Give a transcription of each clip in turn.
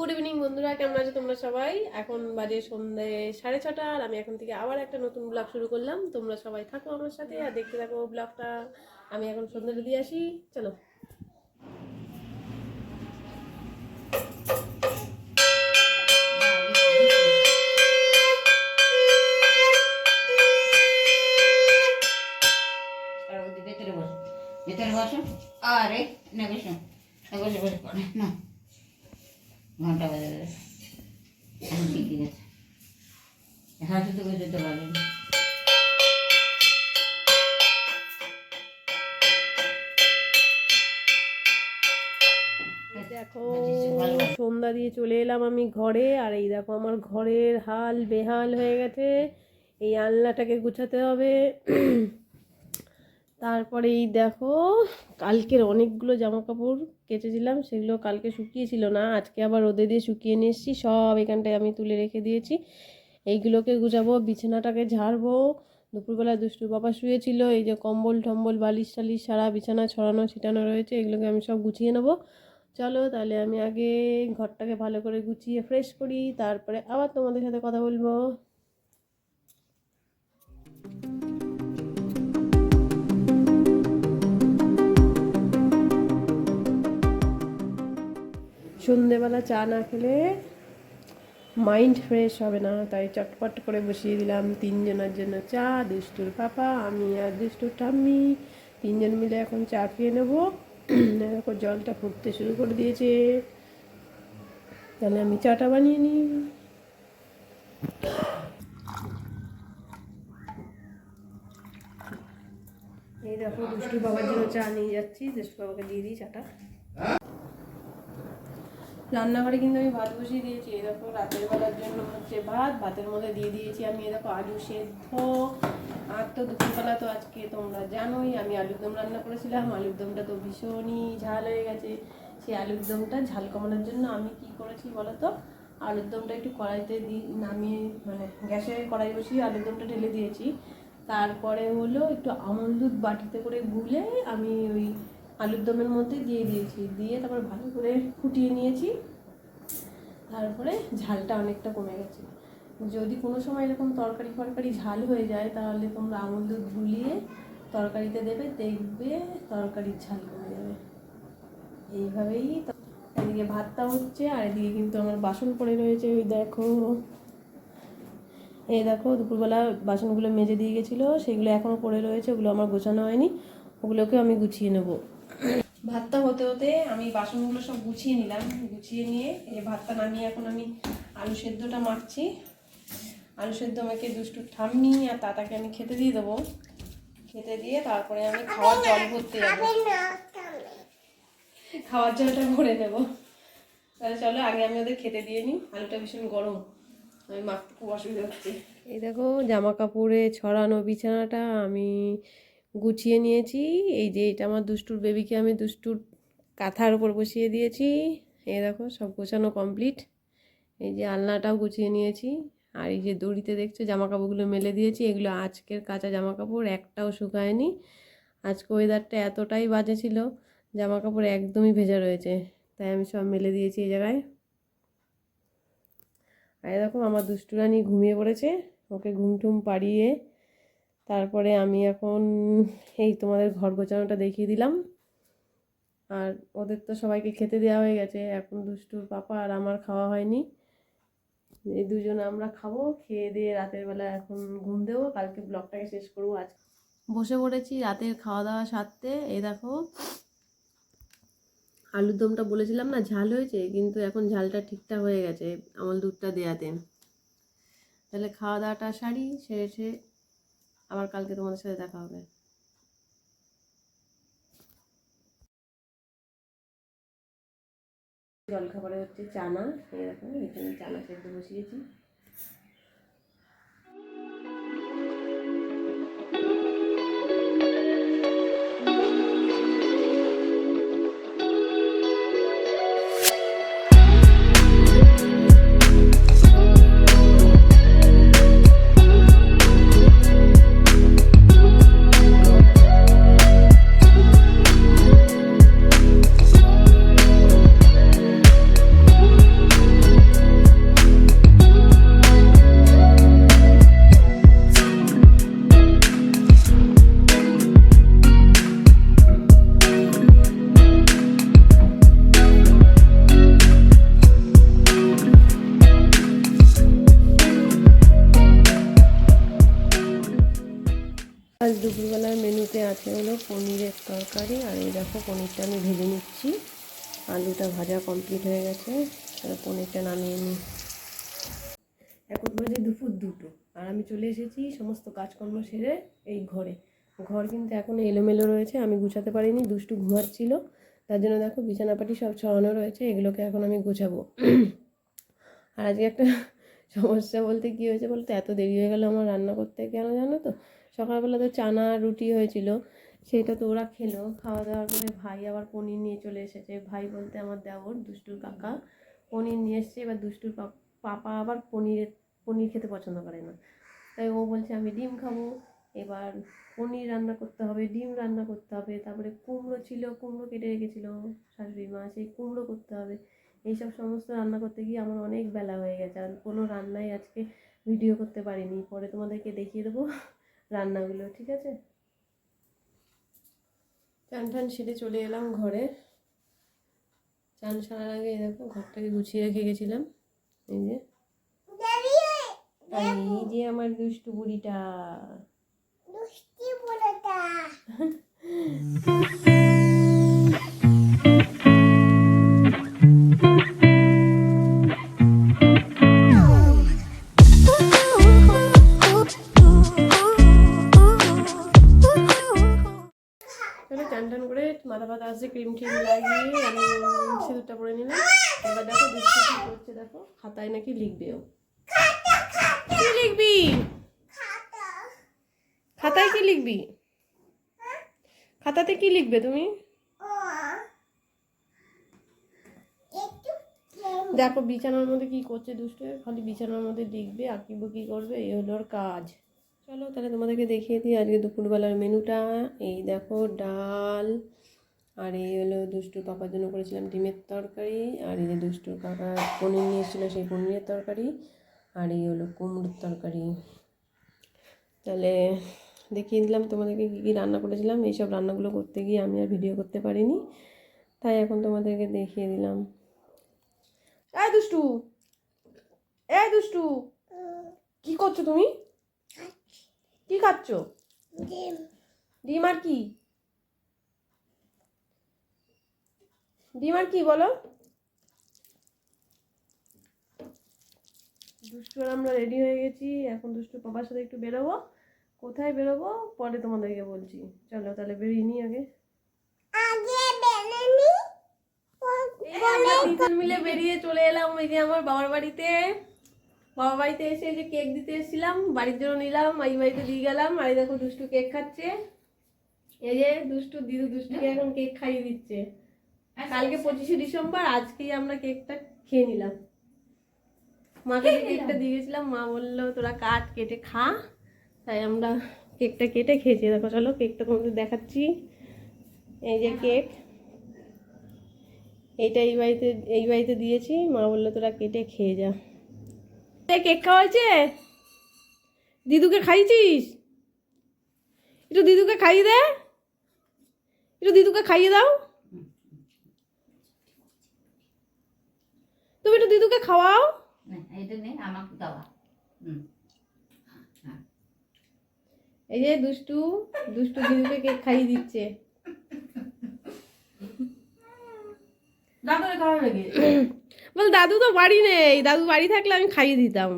Good evening বন্ধুরা, কেমন আছো তোমরা সবাই? এখন বাজে সন্ধ্যে 6:30 আর আমি এখন থেকে আবার একটা নতুন ব্লগ শুরু করলাম। তোমরা সবাই থাকো আমার সাথে আর দেখতে থাকো ব্লগটা। আমি এখন সন্ধ্যাটা দিয়ে আসি, চলো। ভিতরে বসো। আরে না বসো, বসে বসে পড়ে না, ঘন্টা বাজে যাবে। ঠিকই আছে, হাঁটু তো যেতে পারে। দেখো সন্ধ্যা দিয়ে চলে এলাম আমি ঘরে, আর এই দেখো আমার ঘরের হাল বেহাল হয়ে গেছে। এই আলনাটাকে গুছাতে হবে। তারপরে এই দেখো কালকের অনেকগুলো জামা কাপড় কেচেছিলাম, সেগুলো কালকে শুকিয়েছিল না, আজকে আবার রোদে দিয়ে শুকিয়ে নিয়ে এসেছি। সব এখানটায় আমি তুলে রেখে দিয়েছি। এইগুলোকে গুছাবো, বিছানাটাকে ঝাড়বো। দুপুরবেলা দুষ্টুর বাবা শুয়েছিল, এই যে কম্বল টম্বল বালিশ টালিশ সারা বিছানা ছড়ানো ছিটানো রয়েছে, এগুলোকে আমি সব গুছিয়ে নেবো। চলো তাহলে আমি আগে ঘরটাকে ভালো করে গুছিয়ে ফ্রেশ করি, তারপরে আবার তোমাদের সাথে কথা বলবো। সন্ধেবেলা চা না খেলে মাইন্ড ফ্রেশ হবে না, তাই চটপট করে বসিয়ে দিলাম 3 জনের জন্য চা। দুষ্টুর পাপা, আমি আর দুষ্টুর ঠাম্মি 3 জন মিলে এখন চা খেয়ে নেবো। দেখো জলটা ফুটতে শুরু করে দিয়েছে, তাহলে আমি চাটা বানিয়ে নিই। এই দেখো দুষ্টুর বাবার জন্য চা নিয়ে যাচ্ছি, দুষ্টুর বাবাকে দিয়ে দিই চাটা। রান্নাঘরে কিন্তু আমি ভাত বসিয়ে দিয়েছি। এই দেখো রাতের বেলার জন্য হচ্ছে ভাত, ভাতের মধ্যে দিয়ে দিয়েছি আমি এই দেখো আলু সেদ্ধ। আর তো দুপুরবেলা তো আজকে তোমরা জানোই আমি আলুর দম রান্না করেছিলাম। আলুর দমটা তো ভীষণই ঝাল হয়ে গেছে। সেই আলুর দমটা ঝাল কমানোর জন্য আমি কি করেছি বলো তো, আলুর দমটা একটু কড়াইতে নামিয়ে মানে গ্যাসে কড়াই বসিয়ে আলুর দমটা ঢেলে দিয়েছি। তারপরে হলো একটু আমল দুধ বাটিতে করে গুলে আমি ওই আলুর দমের মধ্যে দিয়ে দিয়েছি, দিয়ে তারপর ভালো করে ফুটিয়ে নিয়েছি। তারপরে ঝালটা অনেকটা কমে গেছে। যদি কোনো সময় এরকম তরকারি ঝাল হয়ে যায়, তাহলে তোমরা আমল দুধ গুলিয়ে তরকারিতে দেবে, দেখবে তরকারির ঝাল কমে যাবে। এইভাবেই এদিকে ভাতটা হচ্ছে, আর এদিকে কিন্তু আমার বাসন পড়ে রয়েছে। ওই দেখো, এই দেখো দুপুরবেলা বাসনগুলো মেজে দিয়ে গেছিলো, সেগুলো এখনও পড়ে রয়েছে, ওগুলো আমার গোছানো হয়নি, ওগুলোকে আমি গুছিয়ে নেব। ভাতটা হতে হতে আমি বাসনগুলো সব গুছিয়ে নিলাম। গুছিয়ে নিয়ে এই ভাতটা নামিয়ে এখন আমি আলু সেদ্ধটা মাখছি। আলু সেদ্ধ মেখে দুষ্টুর ঠাম্মি আর তাতাকে আমি খেতে দিয়ে দেবো। খেতে দিয়ে তারপরে আমি খাওয়ার জল ভরতে যাবো, খাওয়ার জলটা ভরে নেব। তাহলে চলো আগে আমি ওদের খেতে দিয়ে নিই। আলুটা ভীষণ গরম, আমি মাখতে খুব অসুবিধা হচ্ছে। এই দেখো জামা কাপড়ে ছড়ানো বিছানাটা আমি গুছিয়ে নিয়েছি। এই যে এটা আমার দুষ্টুর বেবিকে আমি দুষ্টুর কাঁথার উপর বসিয়ে দিয়েছি। এই দেখো সব গোছানো কমপ্লিট। এই যে আলনাটাও গুছিয়ে নিয়েছি, আর এই যে দড়িতে দেখছো জামা কাপড়গুলো মেলে দিয়েছি। এগুলো আজকের কাঁচা জামা কাপড়, একটাও শুকায়নি। আজকে ওয়েদারটা এতটাই বাজে ছিল, জামা কাপড় একদমই ভেজা রয়েছে, তাই আমি সব মেলে দিয়েছি এই জায়গায়। আর দেখো আমার দুষ্টুরানি ঘুমিয়ে পড়েছে, ওকে ঘুম টুম পাড়িয়ে তারপরে আমি এখন এই তোমাদের ঘর গোছানোটা দেখিয়ে দিলাম। আর ওদের তো সবাইকে খেতে দেওয়া হয়ে গেছে, এখন দুষ্টুর পাপা আর আমার খাওয়া হয়নি। এই দুজনে আমরা খাবো, খেয়ে দিয়ে রাতের বেলা এখন ঘুম দেবো, কালকে ব্লগটাকে শেষ করবো। আজ বসে পড়েছি রাতের খাওয়া দাওয়া সারতে। এই দেখো আলুর দমটা বলেছিলাম না ঝাল হয়েছে, কিন্তু এখন ঝালটা ঠিকঠাক হয়ে গেছে আমল দুধটা দেওয়াতে। তাহলে খাওয়া দাওয়াটা সারি, সেরে আবার কালকে তোমাদের সাথে দেখা হবে। জলখাবারে হচ্ছে চানা, এরকম এখানে চানা সেদ্ধ বসিয়েছি। আজ দুপুরবেলার মেনুতে আছে হলো পনিরের তরকারি, আর এই দেখো পনিরটা আমি ভেজে নিচ্ছি। আলুটা ভাজা কমপ্লিট হয়ে গেছে, তাহলে পনিরটা নামিয়ে নিই। এখন বাজে দুপুর 2টো, আর আমি চলে এসেছি সমস্ত কাজকর্ম সেরে এই ঘরে। ঘর কিন্তু এখন এলোমেলো রয়েছে, আমি গুছাতে পারিনি, দুষ্টু ঘুমাচ্ছিল, তার জন্য দেখো বিছানাপাটি সব ছড়ানো রয়েছে, এগুলোকে এখন আমি গোছাবো। আর আজকে একটা সমস্যা বলতে কী হয়েছে বলতে, এত দেরি হয়ে গেল আমার রান্না করতে, কেন জানো তো? সকালবেলা তো চানা রুটি হয়েছিল, সেটা তো ওরা খেলো, খাওয়া দাওয়ার পরে ভাই আবার পনির নিয়ে চলে এসেছে। ভাই বলতে আমার দেওর, দুষ্টুর কাকা, পনির নিয়ে এসছে। এবার দুষ্টুর পাপা আবার পনির খেতে পছন্দ করে না, তাই ও বলছে আমি ডিম খাবো। এবার পনির রান্না করতে হবে, ডিম রান্না করতে হবে, তারপরে কুমড়ো ছিল, কুমড়ো কেটে রেখেছিলো শাশুড়ি মা, সেই কুমড়ো করতে হবে। এইসব সমস্ত রান্না করতে গিয়ে আমার অনেক বেলা হয়ে গেছে, আর কোনো রান্নাই আজকে ভিডিও করতে পারিনি। পরে তোমাদেরকে দেখিয়ে দেবো রান্নাগুলো, ঠিক আছে? চান টান সেরে চলে এলাম ঘরে। চান সারার আগে এই দেখো ঘরটাকে গুছিয়ে রেখে গেছিলাম, এই যে। আর এই যে আমার দুষ্টু বুড়িটা। চলো চান টান করে মাথা পাতা আসছে, ক্রিম ট্রিম লাগিয়ে আমি সিঁদুরটা পরে নিলাম। এবার দেখো দুষ্টু কি করছে, দেখো খাতায় নাকি লিখবে ও। কি লিখবি? খাতায় কি লিখবি? খাতাতে কি লিখবে তুমি? দেখো বিছানার মধ্যে কি করছে দুষ্টু, খালি বিছানার মধ্যে লিখবে, আঁকিবুকি করবে, এই হলো ওর কাজ। চলো তাহলে তোমাদেরকে দেখিয়ে দিই আজকে দুপুরবেলার মেনুটা। এই দেখো ডাল, আর এই হলো দুষ্টুর পাপার জন্য করেছিলাম ডিমের তরকারি, আর এই যে দুষ্টুর কাকা পনির নিয়ে এসেছিলো সেই পনিরের তরকারি, আর এই হলো কুমড়োর তরকারি। তাহলে দেখিয়ে দিলাম তোমাদেরকে কী কী রান্না করেছিলাম। এইসব রান্নাগুলো করতে গিয়ে আমি আর ভিডিও করতে পারিনি, তাই এখন তোমাদেরকে দেখিয়ে দিলাম। এই দুষ্টু, এই দুষ্টু, কি করছো তুমি? কি খাচ্ছ? ডিম আর কি? ডিম আর কি বলো? দুষ্টু আর আমরা রেডি হয়ে গেছি, এখন দুষ্টু পাপার সাথে একটু বেরোবো। কোথায় বেরোবো পরে তোমাদেরকে বলছি। চলো তাহলে বেরিয়ে নি আগে। আমরা তিনজন মিলে বেরিয়ে চলে এলাম এই যে আমার বাবার বাড়িতে। বাবার বাড়িতে এসে যে কেক দিতে এসেছিলাম, বাড়ির জন্য নিলাম, এই বাড়িতে দিয়ে গেলাম। আর দেখো দুষ্টু কেক খাচ্ছে, এই যে দুষ্টু দিদু দুষ্টুকে এখন কেক খাইয়ে দিচ্ছে। কালকে 25শে ডিসেম্বর, আজকেই আমরা কেকটা খেয়ে নিলাম। মাকে যে কেকটা দিয়ে গেছিলাম, মা বললো তোরা কাট, কেটে খা, তাই আমরা কেকটা কেটে খেয়েছি। দেখো চলো কেকটা তোমাদের দেখাচ্ছি। এই যে কেক, এইটা এই বাড়িতে দিয়েছি, মা বললো তোরা কেটে খেয়ে যা। কেক খাওয়া হয়েছে, দিদুকে খাইয়েছিস? একটু দিদুকে খাইয়ে দে, একটু দিদুকে খাইয়ে দাও, তুমি একটু দিদুকে খাওয়াও। এই যে দুষ্টু দিদুকে কেক খাইয়ে দিচ্ছে। বল দাদু তো বাড়ি নেই, দাদু বাড়ি থাকলে আমি খাইয়ে দিতাম।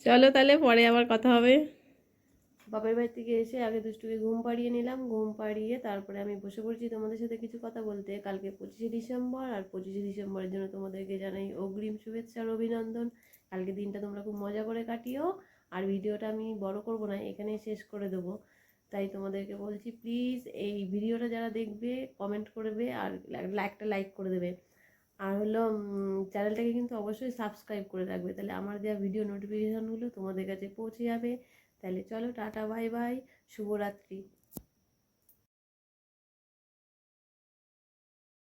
চলো তাহলে পরে আবার কথা হবে। বাপের বাড়ি থেকে এসে আগে দুষ্টুকে ঘুম পাড়িয়ে নিলাম, ঘুম পাড়িয়ে তারপরে আমি বসে পড়ছি তোমাদের সাথে কিছু কথা বলতে। কালকে 25শে ডিসেম্বর, আর 25শে ডিসেম্বরের জন্য তোমাদেরকে জানাই অগ্রিম শুভেচ্ছা আর অভিনন্দন। কালকে দিনটা তোমরা খুব মজা করে কাটিও। আর ভিডিওটা আমি বড় করব না, এখানেই শেষ করে দেবো। তাই তোমাদেরকে বলছি প্লিজ এই ভিডিওটা যারা দেখবে কমেন্ট করবে আর একটা লাইক করে দেবে। আর হলো চ্যানেলটাকে কিন্তু অবশ্যই সাবস্ক্রাইব করে রাখবে, তাহলে আমার দেওয়া ভিডিও নোটিফিকেশানগুলো তোমাদের কাছে পৌঁছে যাবে। তাহলে চলো টাটা, বাই বাই, শুভরাত্রি।